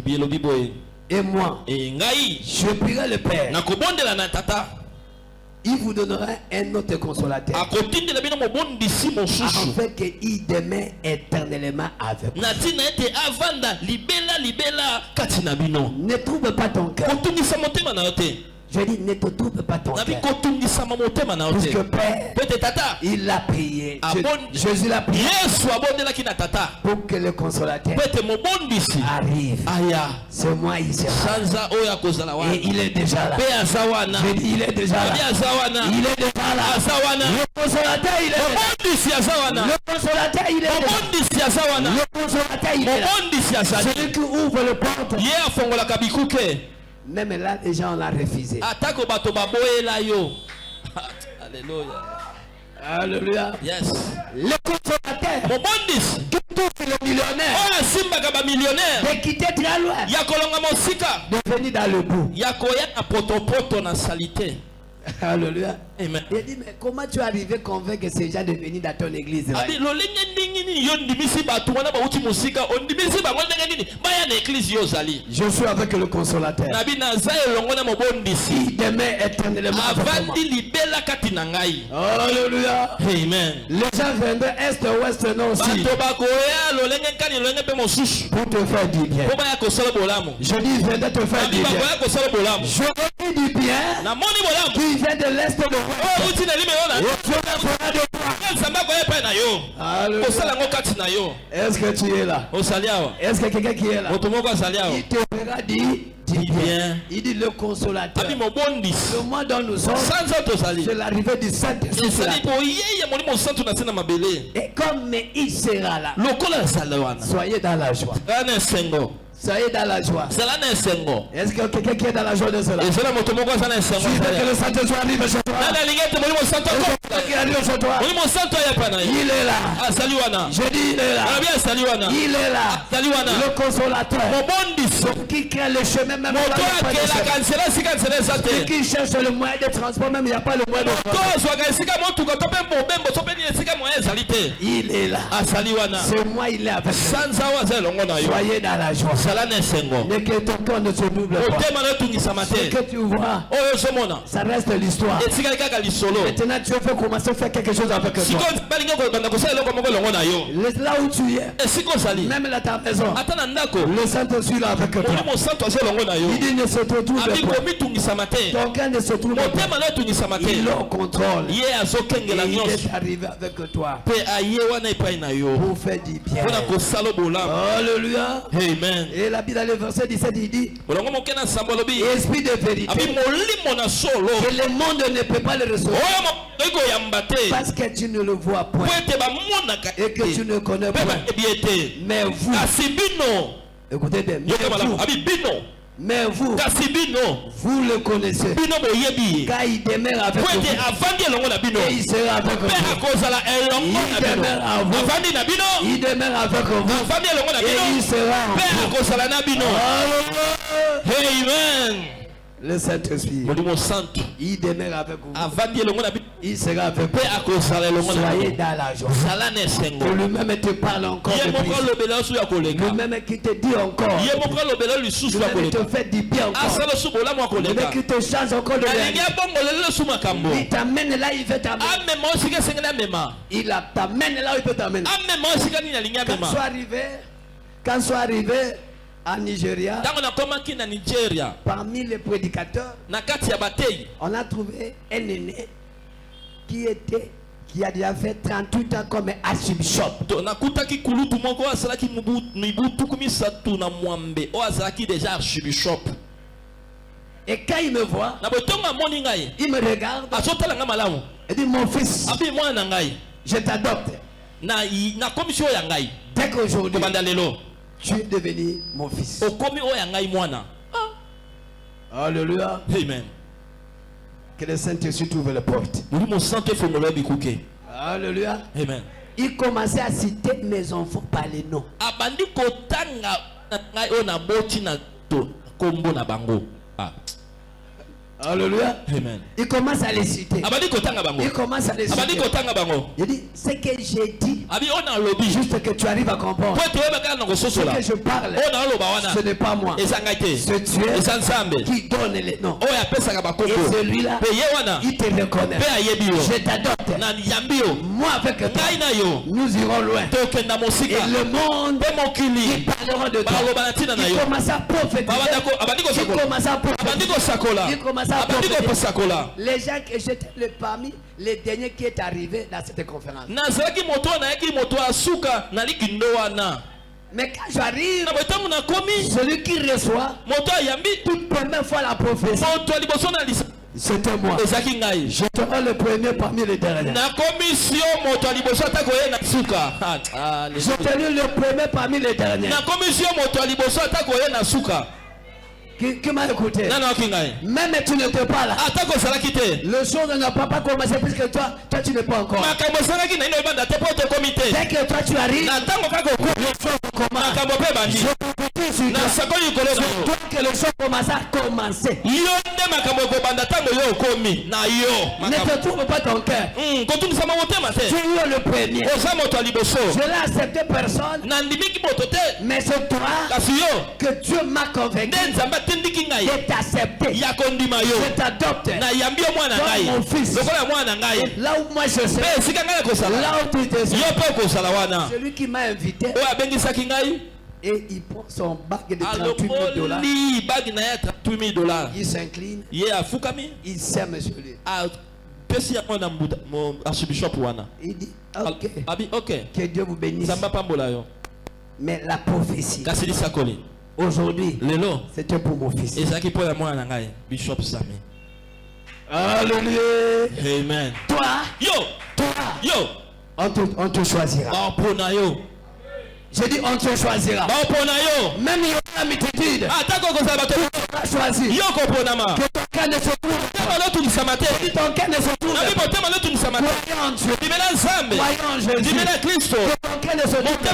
Et moi, je prierai le Père. Il vous donnera un autre consolateur, afin qu'il demeure éternellement avec vous. Ne trouble pas ton cœur. Je dis, ne te trouble pas ton cœur. Puisque Père, il l'a prié. Jésus l'a prié pour que le consolateur arrive. C'est moi ici. Et il est déjà là. Je dis, il est déjà là. Il est déjà là. Le consolateur, il est là. Le consolateur, il est là. Le consolateur, il est là. Celui qui ouvre le porte. Même là, les gens l'ont refusé. Alléluia. Alléluia. Yes. Le consolateur qui touche le millionnaire de quitter très loin, de venir dans le bout. Alléluia. Amen. Il dit, mais comment tu es arrivé convaincre ces gens de venir dans ton église? Je suis avec le consolateur. Il demeure éternellement avec moi. Alléluia. Amen. Les gens viendront est, ouest, nord aussi pour te faire du bien. Je dis, ils viendront te faire du bien. Je dis du bien qui vient de l'est de l'ouest. Est-ce que tu es là? Est-ce que quelqu'un qui est là? Il te fera dire bien. Il dit le consolateur. Le mois dont nous sommes, c'est l'arrivée du Saint-Esprit. Et comme il sera là, soyez dans la joie. Soyez dans la joie. Est-ce que quelqu'un qui est dans la joie de cela? Tu veux que le Saint-Esprit arrive chez toi? Il est là. Je dis il est là. Il est là. Le consolateur qui crée le chemin même celui qui cherche le moyen de transport même il n'y a pas le moyen de transport. Il est là. C'est moi il est avec nous. Soyez dans la joie. Ne que ton cœur ne se double pas. Ce que tu vois, ça reste l'histoire. Maintenant tu veux commencer à faire quelque chose avec toi. Là où tu es, même là ta maison, le Saint-Esprit là avec toi. Il dit ne se trouve pas. Ton cœur ne se trouve pas. Il est au contrôle. Et il est arrivé avec toi pour faire du bien. Alléluia. Amen. Et la Bible dans le verset 17 il dit esprit de vérité que le monde ne peut pas le recevoir parce que tu ne le vois point et que tu ne connais point. Mais vous, écoutez bien, mais vous le connaissez car il demeure avec vous et il sera avec vous. Il demeure avec vous et il sera avec vous. Amen. Le Saint-Esprit, il demeure avec vous. Il sera avec vous. Soyez dans la joie. Lui-même te parle encore de plus. Lui-même qui te dit encore. Lui-même te fait du bien encore. Lui-même qui te change encore de l'air. Il t'amène là, il veut t'amener. Il t'amène là, il peut t'amener. Quand soit arrivé à Nigeria, parmi les prédicateurs, on a trouvé un aîné qui a déjà fait 38 ans comme archbishop. Et quand il me voit, il me regarde et dit mon fils, je t'adopte. Dès qu'aujourd'hui, tu es devenu mon fils. Alléluia. Amen. Que le Saint-Esprit ouvre les portes. Alléluia. Amen. Il commençait à citer mes enfants par les noms. Alléluia. Amen. Il commence à les citer. Il commence à les citer. Il dit, ce que j'ai dit, juste que tu arrives à comprendre. Ce que je parle, ce n'est pas moi. C'est Dieu qui donne les noms. Et celui-là, il te reconnaît. Je t'adopte. Moi avec toi, nous irons loin. Et le monde, il parlera de toi. Il commence à prophétiser. Il commence à prophétiser. Il commence à les gens que j'étais parmi les derniers qui est arrivé dans cette conférence. Mais quand j'arrive, celui qui reçoit toute première fois la prophétie, c'était moi. J'étais le premier parmi les derniers. J'étais le premier parmi les derniers. Qui m'a écouté? Même tu n'étais pas là. Le jour n'a pas commencé puisque toi tu n'es pas encore. Dès que toi tu arrives, le jour commence. Toi que le jour commence à commencer. Ne te trouve pas ton cœur. Tu es le premier. Je n'ai accepté personne. Mais c'est toi que Dieu m'a convaincu. Je t'accepte. Je t'adopte. Comme mon fils. Là où moi je sais. Là où tu te sais. Celui qui m'a invité. Et il prend son bague de $38,000. Il s'incline. Il sème sur lui. Il dit ok. Que Dieu vous bénisse. Mais la prophétie aujourd'hui, c'était pour mon fils. Alléluia. Amen. Toi, on te choisira. J'ai dit on te choisira. Même il y aura la multitude. Tu vas choisir. Que ton cœur ne se trouve pas. Que ton cœur ne se trouve pas. Croyons en Dieu. Croyons en Jésus. Que ton cœur ne se trouve pas.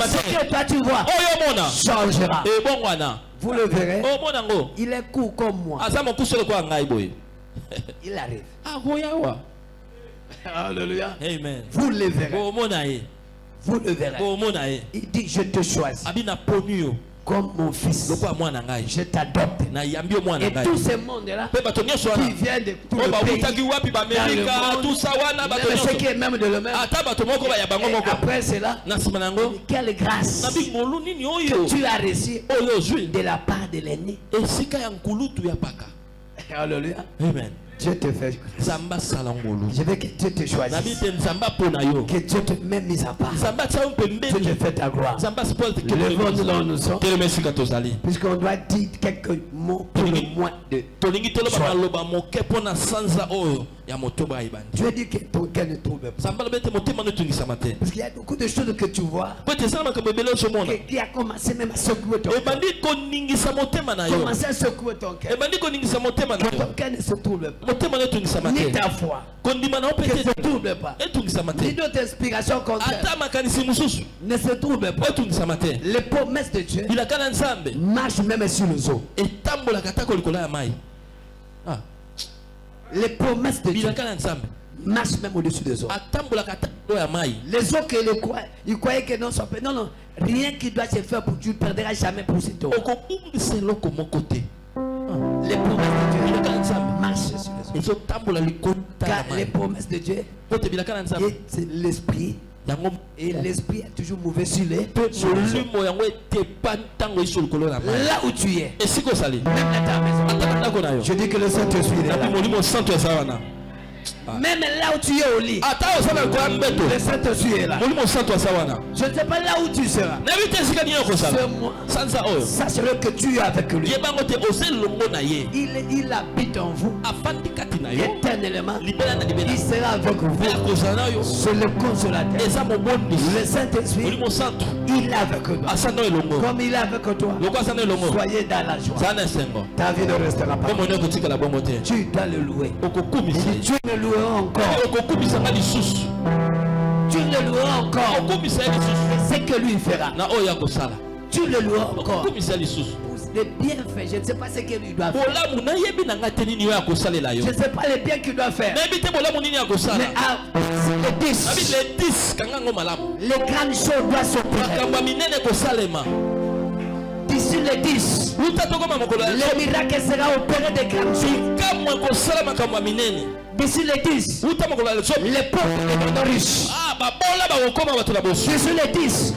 Ce que toi tu vois changera. Vous le verrez. Il est court comme moi. Il arrive. Alléluia. Amen. Vous le verrez. Vous le verrez. Il dit je te choisis comme mon fils. Je t'adopte. Et tous ces mondes-là qui viennent de tout le pays, dans le monde, même ceux qui est même de le même. Et après cela, quelle grâce que tu as reçue de la part de l'aîné. Alléluia. Amen. Dieu te fait. Je veux que Dieu te choisisse. Que Dieu te mette mis à part. Dieu te fait ta gloire. Le monde là où nous sommes. Puisqu'on doit dire quelques mots pour le mois de Dieu dit que ton cœur ne trouve pas. Parce qu'il y a beaucoup de choses que tu vois qui a commencé même à secouer ton cœur. Commencé à secouer ton cœur. Que ton cœur ne se trouve pas. Ni ta foi que ne se trouve pas. Ni d'autres inspirations contraires ne se trouvent pas. Les promesses de Dieu marchent même sur les eaux. Les promesses de Dieu marchent même au-dessus des eaux. Les eaux que ils croyaient que non, non, rien qui doit se faire pour Dieu ne perdra jamais pour cette eau. Les promesses de Dieu marchent sur les eaux. Car les promesses de Dieu, c'est l'esprit. Et l'esprit est toujours mauvais sur les là où tu es. Même dans ta maison. Je dis que le Saint-Esprit est là. Même là où tu es au lit, le Saint-Esprit est là. Je ne sais pas là où tu seras. C'est moi. Sache-le que tu es avec lui. Il habite en vous éternellement. Il sera avec vous. C'est le consolateur. Le Saint-Esprit, il est avec nous. Comme il est avec toi, soyez dans la joie. Ta vie ne restera pas. Tu dois le louer. Tu le loueras encore. Tu le loueras encore. C'est ce que lui fera. Tu le loueras encore. Les bienfaits, je ne sais pas ce qu'il lui doit faire. Je ne sais pas les biens qu'il doit faire. Mais les 10, les grandes choses doivent s'opérer. D'ici les 10, le miracle sera opéré de grandes choses. D'ici les 10, les pauvres deviendront riches. D'ici les 10,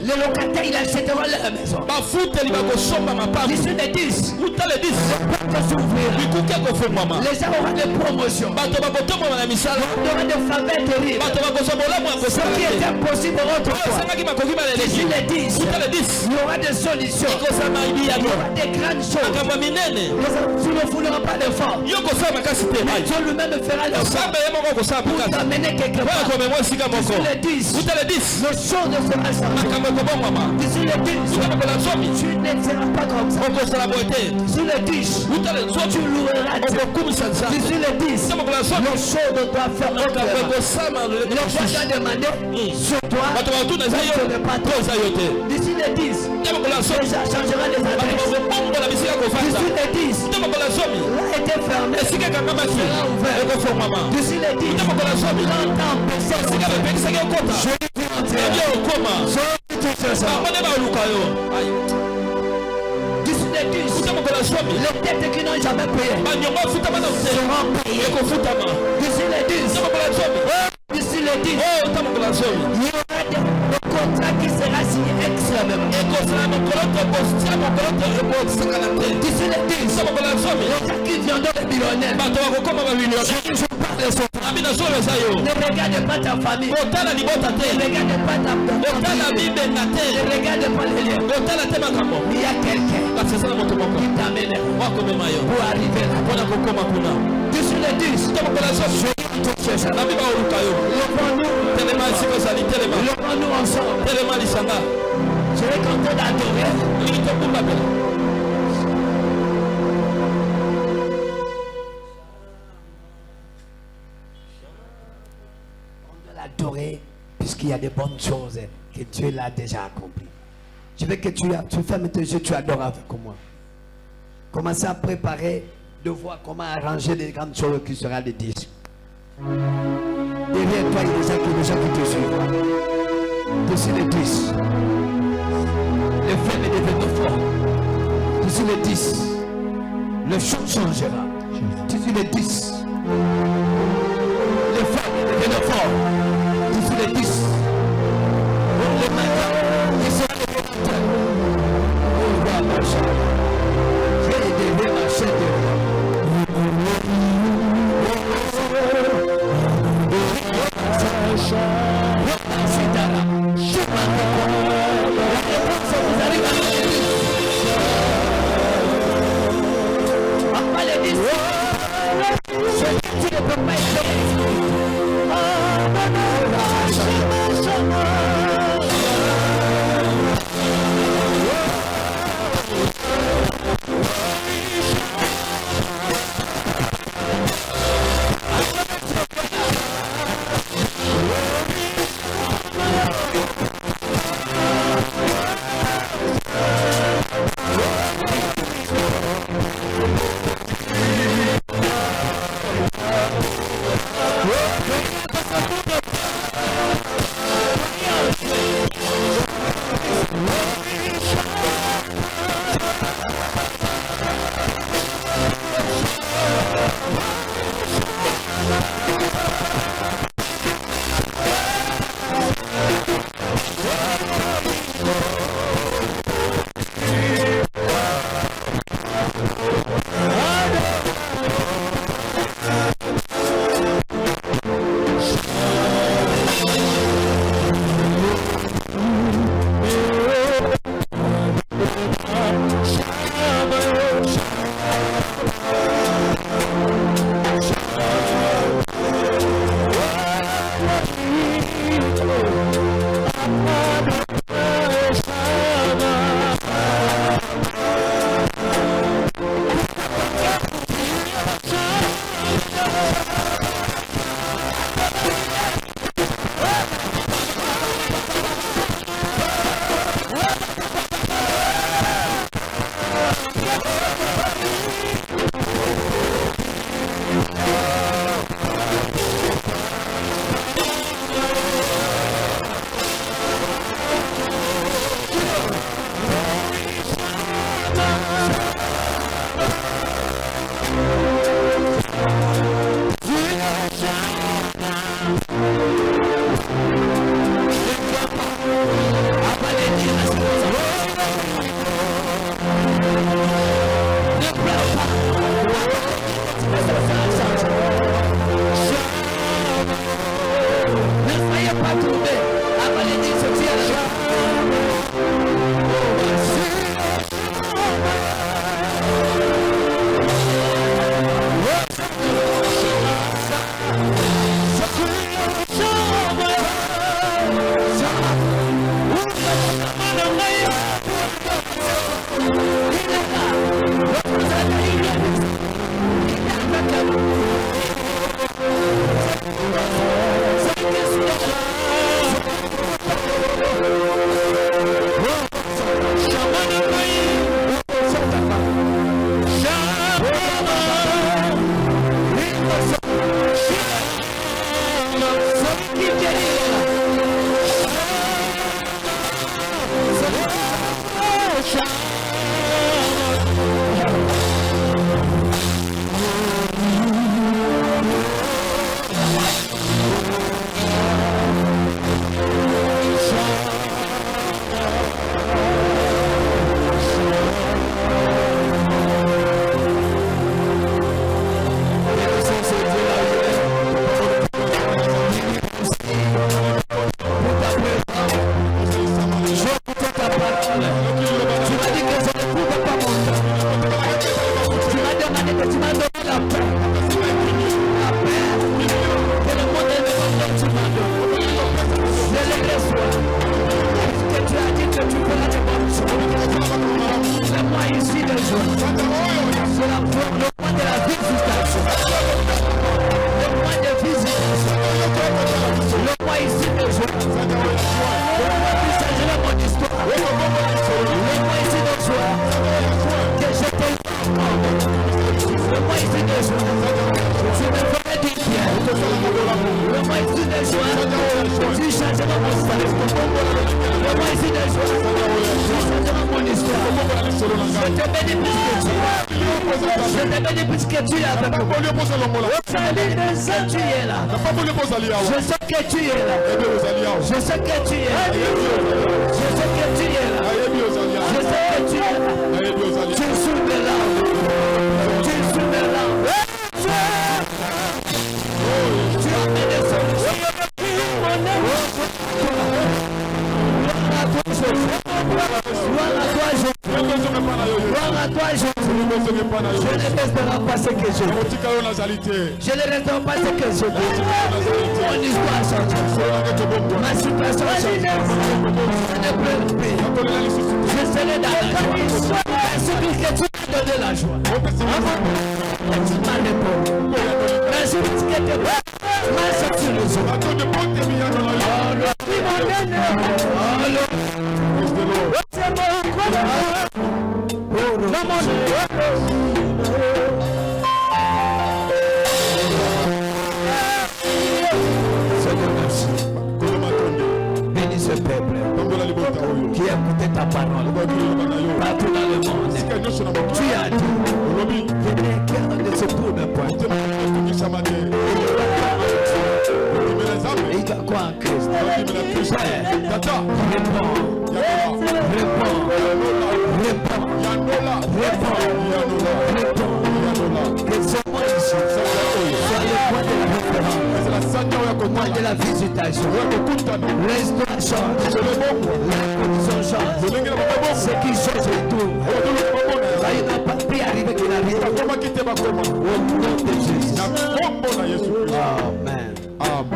les locataires ils achèteront leur maison. D'ici les 10, les portes s'ouvriront. Les gens auront des promotions. Il y aura des faveurs terribles. Ce qui est impossible autrefois. D'ici les 10, il y aura des solutions. Il y aura des grandes choses. Tu ne fouleras pas d'efforts. Dieu lui-même fera l'effort pour t'amener quelque part. D'ici les 10, le chose ne sera changé. D'ici les 10, tu ne seras pas comme ça. D'ici les 10, tu loueras Dieu. D'ici les 10, le chose doit faire autrement. Le roi doit demander sur toi, ce n'est pas toi. D'ici les 10, déjà changera les adresses. D'ici les 10, là était fermé, sera ouvert. D'ici les 10, l'entend baisser. Je vais entrer. D'ici les 10, les dettes qui n'ont jamais payé seront payées. D'ici les 10, d'ici les 10, il y aura des contrats qui sera signé extrêmement. D'ici les 10, les gens qui viendront des millionnaires, ne regarde pas ta famille. Ne regarde pas ta famille. Ne regarde pas les liens. Il y a quelqu'un qui t'amène pour arriver là. D'ici les 10, levons-nous ensemble. Je vais compter d'adorer. Adorer puisqu'il y a des bonnes choses que Dieu l'a déjà accomplies. Je veux que tu fermes tes yeux, tu adores avec moi. Commencez à préparer de voir comment arranger les grandes choses qui sera les 10. Derrière toi, il y a des gens qui te suivent. D'ici les 10, les femmes deviennent forts. D'ici les 10, le chose changera. D'ici les 10, les femmes deviennent forts. D'ici les 10, les mains, il sera les volontaires. On va marcher. J'ai élevé ma chaîne joie. Tu changeras mon histoire. Donne-moi ici des joies. Tu changeras mon histoire. Je te bénis plus que tu es. Je te bénis plus que tu es avec moi. Salut de ça, tu es là. Je sais que tu es là. Je sais que tu es là. Je sais que tu es là. Je sais que tu es là. Tu es sous de l'âme. Tu es sous de l'âme. Tu as fait des solutions. Gloire à toi, Jésus. Gloire à toi, Jésus. Je ne resterai pas ce que je veux. Je ne resterai pas ce que je veux. Mon histoire change. Ma situation change. Je ne pleure plus. Je serai dans la joie. Merci que tu m'as donné la joie. Tu m'as répondu. Merci que tu m'as sorti le jour. Bénis ce peuple qui a écouté ta parole partout dans le monde. Tu as dit que les cœurs ne se tournent point. Il va quoi en Christ? Réponds. Que ce mois ici soit le point de la référence, le point de la visitation. Restauration change, la condition change, ce qui change est tout. Il n'a pas pu arriver qu'il arrive. Au nom de Jésus. Amen.